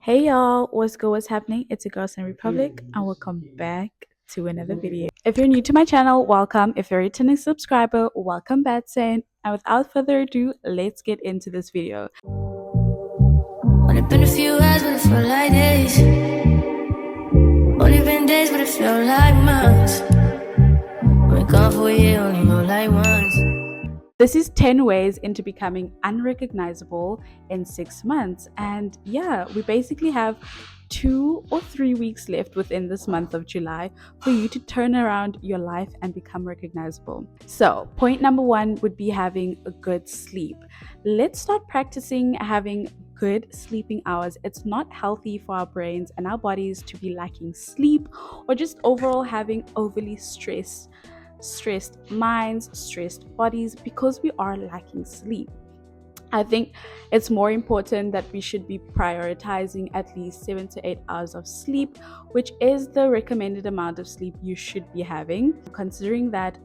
Hey y'all, what's good? What's happening? It's your girl Republic, and welcome back to another video. If you're new to my channel, welcome. If you're a returning subscriber, welcome back, Saint. And without further ado, let's get into this video. Only been a few hours, but it felt like days. Only been days, but it felt like months. Been gone for a year, only know like once. This is 10 ways into becoming unrecognizable in 6 months. And yeah, we basically have 2 or 3 weeks left within this month of July for you to turn around your life and become recognizable. So, point number 1 would be having a good sleep. Let's start practicing having good sleeping hours. It's not healthy for our brains and our bodies to be lacking sleep or just overall having overly stressed minds, stressed bodies because we are lacking sleep. I think it's more important that we should be prioritizing at least 7 to 8 hours of sleep, which is the recommended amount of sleep you should be having, considering that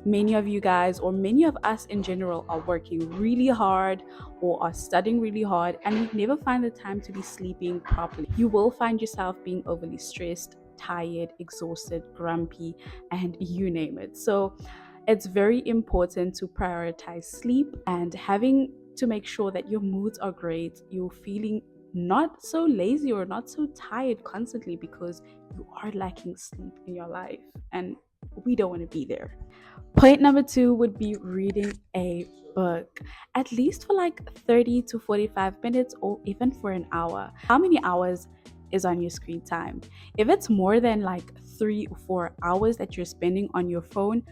many of you guys or many of us in general are working really hard or are studying really hard and you never find the time to be sleeping properly. You will find yourself being overly stressed, tired, exhausted, grumpy, and you name it. So it's very important to prioritize sleep and having to make sure that your moods are great, you're feeling not so lazy or not so tired constantly because you are lacking sleep in your life and we don't want to be there. Point number 2 would be reading a book, at least for like 30 to 45 minutes or even for an hour. How many hours is on your screen time? If it's more than like 3 or 4 hours that you're spending on your phone,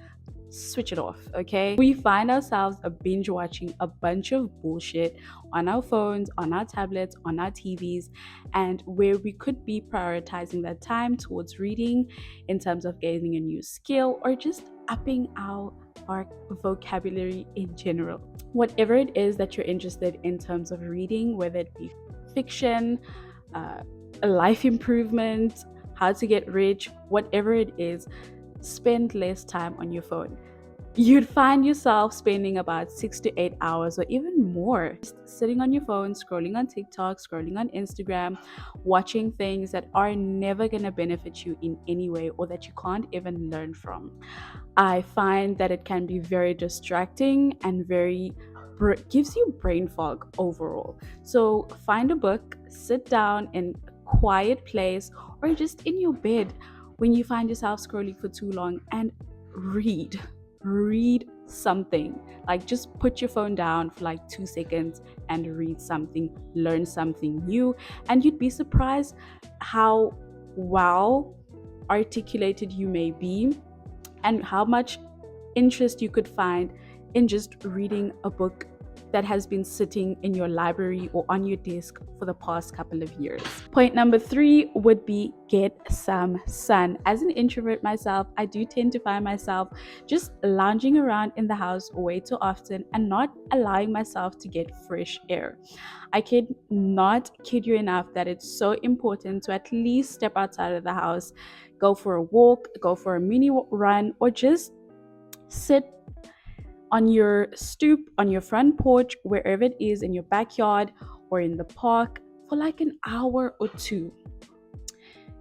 switch it off, okay? We find ourselves binge watching a bunch of bullshit on our phones, on our tablets, on our TVs, and where we could be prioritizing that time towards reading in terms of gaining a new skill or just upping our vocabulary in general. Whatever it is that you're interested in terms of reading, whether it be fiction, life improvement, how to get rich, whatever it is, spend less time on your phone. You'd find yourself spending about 6 to 8 hours or even more just sitting on your phone, scrolling on TikTok, scrolling on Instagram, watching things that are never going to benefit you in any way or that you can't even learn from. I find that it can be very distracting and gives you brain fog overall. So find a book, sit down in a quiet place or just in your bed when you find yourself scrolling for too long and read something. Like just put your phone down for like 2 seconds and read something, learn something new, and you'd be surprised how well articulated you may be and how much interest you could find in just reading a book that has been sitting in your library or on your desk for the past couple of years. Point number 3 would be get some sun. As an introvert myself, I do tend to find myself just lounging around in the house way too often and not allowing myself to get fresh air. I cannot kid you enough that it's so important to at least step outside of the house, go for a walk, go for a mini run, or just sit on your stoop, on your front porch, wherever it is, in your backyard or in the park for like an hour or 2.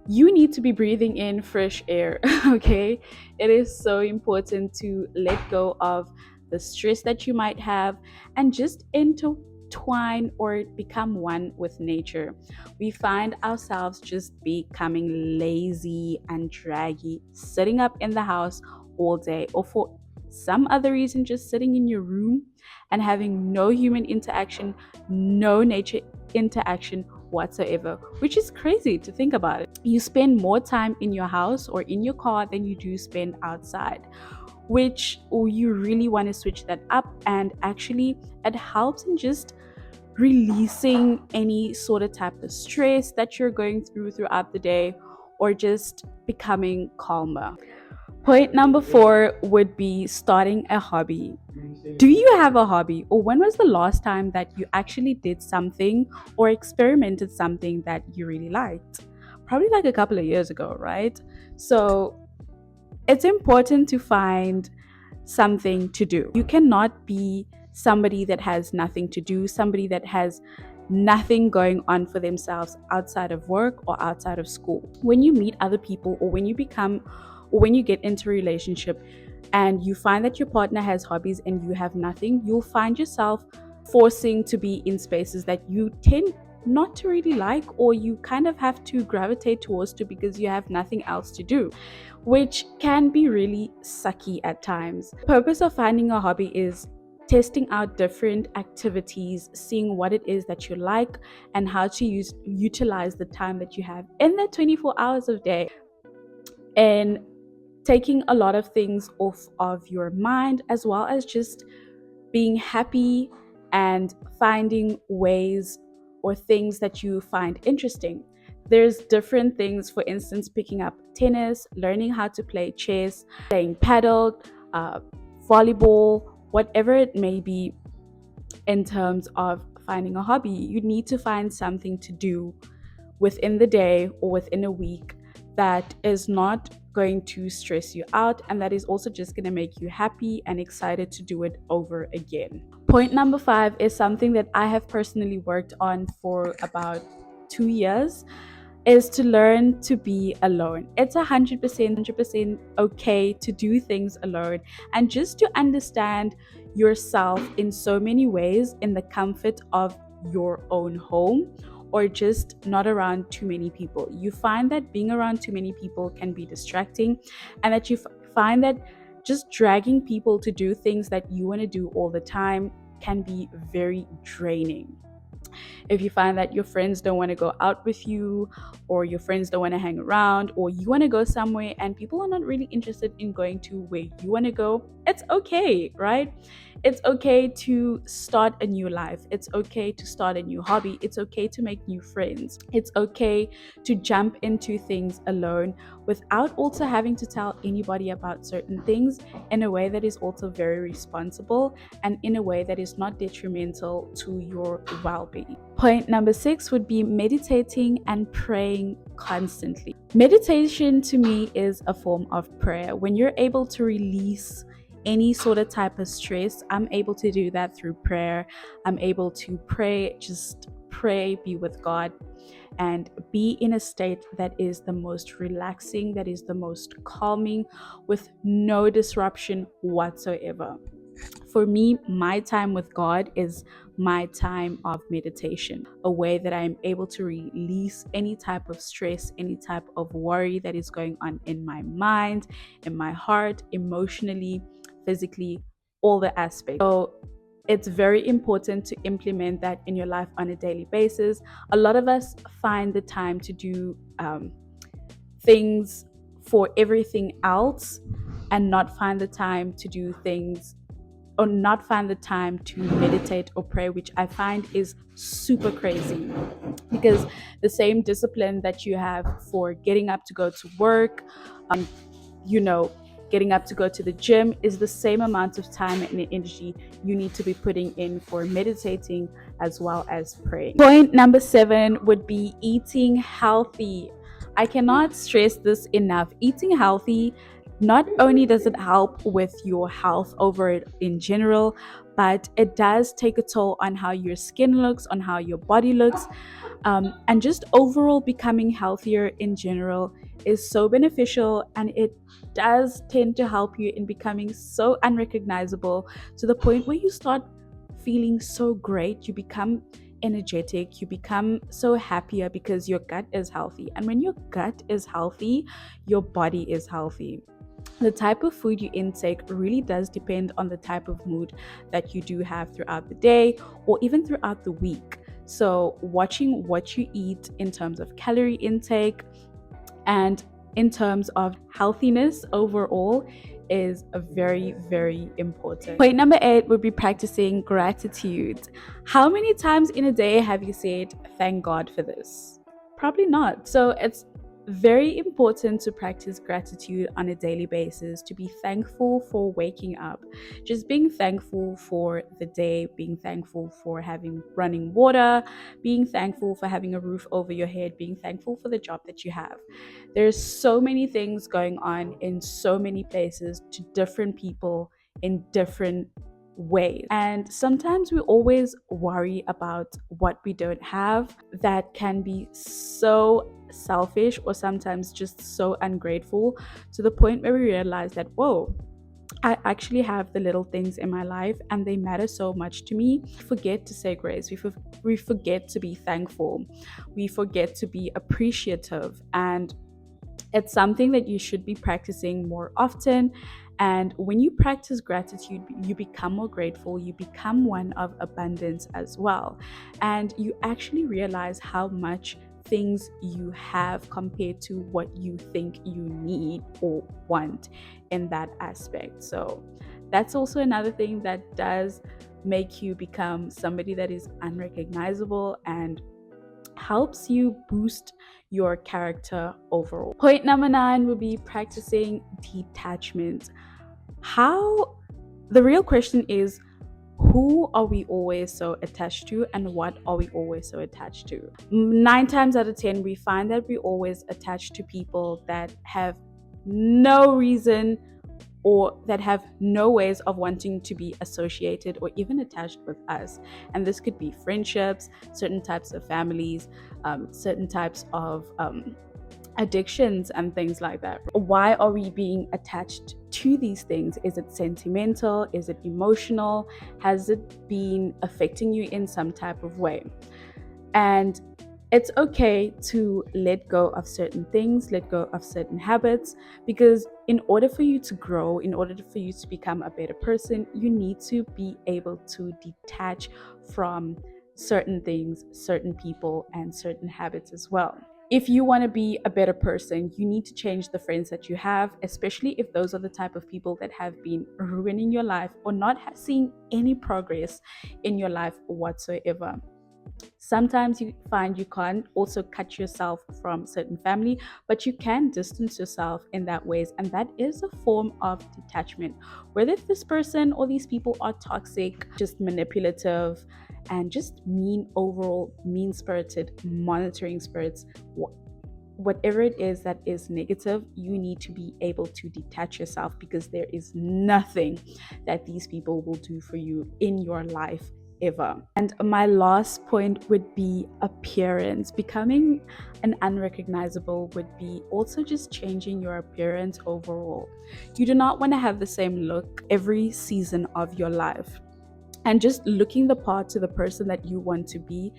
You need to be breathing in fresh air, okay? It is so important to let go of the stress that you might have and just intertwine or become one with nature. We find ourselves just becoming lazy and draggy, sitting up in the house all day or for some other reason just sitting in your room and having no human interaction, no nature interaction whatsoever, which is crazy to think about it. You spend more time in your house or in your car than you do spend outside, which you really want to switch that up, and actually it helps in just releasing any sort of type of stress that you're going throughout the day or just becoming calmer. Point number 4 would be starting a hobby. Do you have a hobby, or when was the last time that you actually did something or experimented something that you really liked? Probably like a couple of years ago, right? So it's important to find something to do. You cannot be somebody that has nothing to do, somebody that has nothing going on for themselves outside of work or outside of school. When you meet other people, or when you get into a relationship and you find that your partner has hobbies and you have nothing, you'll find yourself forcing to be in spaces that you tend not to really like, or you kind of have to gravitate towards to because you have nothing else to do, which can be really sucky at times. The purpose of finding a hobby is testing out different activities, seeing what it is that you like, and how to utilize the time that you have in the 24 hours of day, and taking a lot of things off of your mind, as well as just being happy and finding ways or things that you find interesting. There's different things, for instance, picking up tennis, learning how to play chess, playing paddle, uh, volleyball, whatever it may be. In terms of finding a hobby, you need to find something to do within the day or within a week that is not going to stress you out, and that is also just going to make you happy and excited to do it over again. Point number 5 is something that I have personally worked on for about 2 years, is to learn to be alone. It's 100% okay to do things alone, and just to understand yourself in so many ways in the comfort of your own home, or just not around too many people. You find that being around too many people can be distracting, and that you find that just dragging people to do things that you want to do all the time can be very draining. If you find that your friends don't want to go out with you, or your friends don't want to hang around, or you want to go somewhere and people are not really interested in going to where you want to go, it's okay, right? It's okay to start a new life. It's okay to start a new hobby. It's okay to make new friends. It's okay to jump into things alone without also having to tell anybody about certain things, in a way that is also very responsible and in a way that is not detrimental to your well-being. Point number 6 would be meditating and praying constantly. Meditation to me is a form of prayer. When you're able to release any sort of type of stress, I'm able to do that through prayer. I'm able to pray, just pray, be with God, and be in a state that is the most relaxing, that is the most calming, with no disruption whatsoever. For me, my time with God is my time of meditation, a way that I'm able to release any type of stress, any type of worry that is going on in my mind, in my heart, emotionally, physically, all the aspects. So it's very important to implement that in your life on a daily basis. A lot of us find the time to do things for everything else, and not find the time to do things, or not find the time to meditate or pray, which I find is super crazy. Because the same discipline that you have for getting up to go to work, you know, getting up to go to the gym, is the same amount of time and energy you need to be putting in for meditating as well as praying. Point number 7 would be eating healthy. I cannot stress this enough. Eating healthy, not only does it help with your health over it in general, but it does take a toll on how your skin looks, on how your body looks, and just overall becoming healthier in general is so beneficial, and it does tend to help you in becoming so unrecognizable, to the point where you start feeling so great. You become energetic, you become so happier because your gut is healthy. And when your gut is healthy, your body is healthy. The type of food you intake really does depend on the type of mood that you do have throughout the day, or even throughout the week. So watching what you eat in terms of calorie intake and in terms of healthiness overall is a very, very important. Point number 8 would be practicing gratitude. How many times in a day have you said, thank God for this? Probably not. So it's very important to practice gratitude on a daily basis, to be thankful for waking up, just being thankful for the day, being thankful for having running water, being thankful for having a roof over your head, being thankful for the job that you have. There's so many things going on in so many places, to different people in different ways. And sometimes we always worry about what we don't have. That can be so selfish, or sometimes just so ungrateful, to the point where we realize that, whoa, I actually have the little things in my life and they matter so much to me. We forget to say grace. We forget to be thankful. We forget to be appreciative. And it's something that you should be practicing more often. And when you practice gratitude, you become more grateful, you become one of abundance as well. And you actually realize how much things you have compared to what you think you need or want in that aspect. So that's also another thing that does make you become somebody that is unrecognizable and helps you boost your character overall. Point number 9 would be practicing detachment. How the real question is, who are we always so attached to, and what are we always so attached to? 9 times out of 10, we find that we always attached to people that have no reason or that have no ways of wanting to be associated or even attached with us. And this could be friendships, certain types of families, certain types of addictions, and things like that. Why are we being attached to these things? Is it sentimental? Is it emotional? Has it been affecting you in some type of way? And it's okay to let go of certain things, let go of certain habits, because in order for you to grow, in order for you to become a better person, you need to be able to detach from certain things, certain people, and certain habits as well. If you want to be a better person, you need to change the friends that you have, especially if those are the type of people that have been ruining your life or not seeing any progress in your life whatsoever. Sometimes you find you can't also cut yourself from certain family, but you can distance yourself in that ways, and that is a form of detachment. Whether this person or these people are toxic, just manipulative, and just mean overall, mean-spirited, monitoring spirits, whatever it is that is negative, you need to be able to detach yourself, because there is nothing that these people will do for you in your life ever. And my last point would be appearance. Becoming an unrecognizable would be also just changing your appearance overall. You do not want to have the same look every season of your life. And just looking the part to the person that you want to be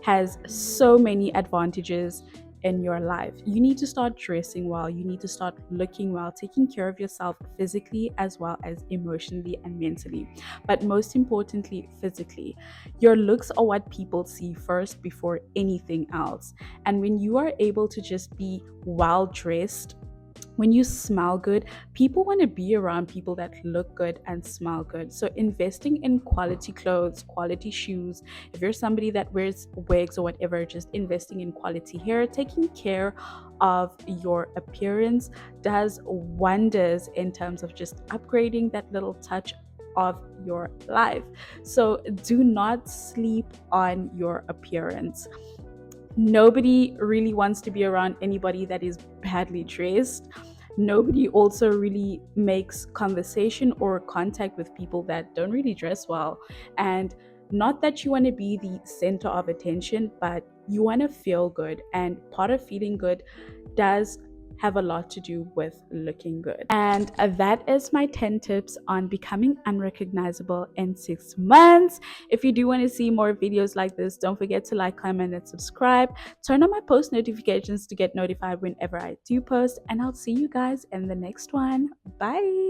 has so many advantages in your life. You need to start dressing well, you need to start looking well, taking care of yourself physically as well as emotionally and mentally. But most importantly, physically. Your looks are what people see first before anything else. And when you are able to just be well dressed, when you smell good, people want to be around people that look good and smell good. So investing in quality clothes, quality shoes, if you're somebody that wears wigs or whatever, just investing in quality hair, taking care of your appearance does wonders in terms of just upgrading that little touch of your life. So do not sleep on your appearance. Nobody really wants to be around anybody that is badly dressed. Nobody also really makes conversation or contact with people that don't really dress well. And not that you want to be the center of attention, but you want to feel good. And part of feeling good does have a lot to do with looking good. And that is my 10 tips on becoming unrecognizable in 6 months. If you do want to see more videos like this, don't forget to like, comment, and subscribe. Turn on my post notifications to get notified whenever I do post, and I'll see you guys in the next one. Bye.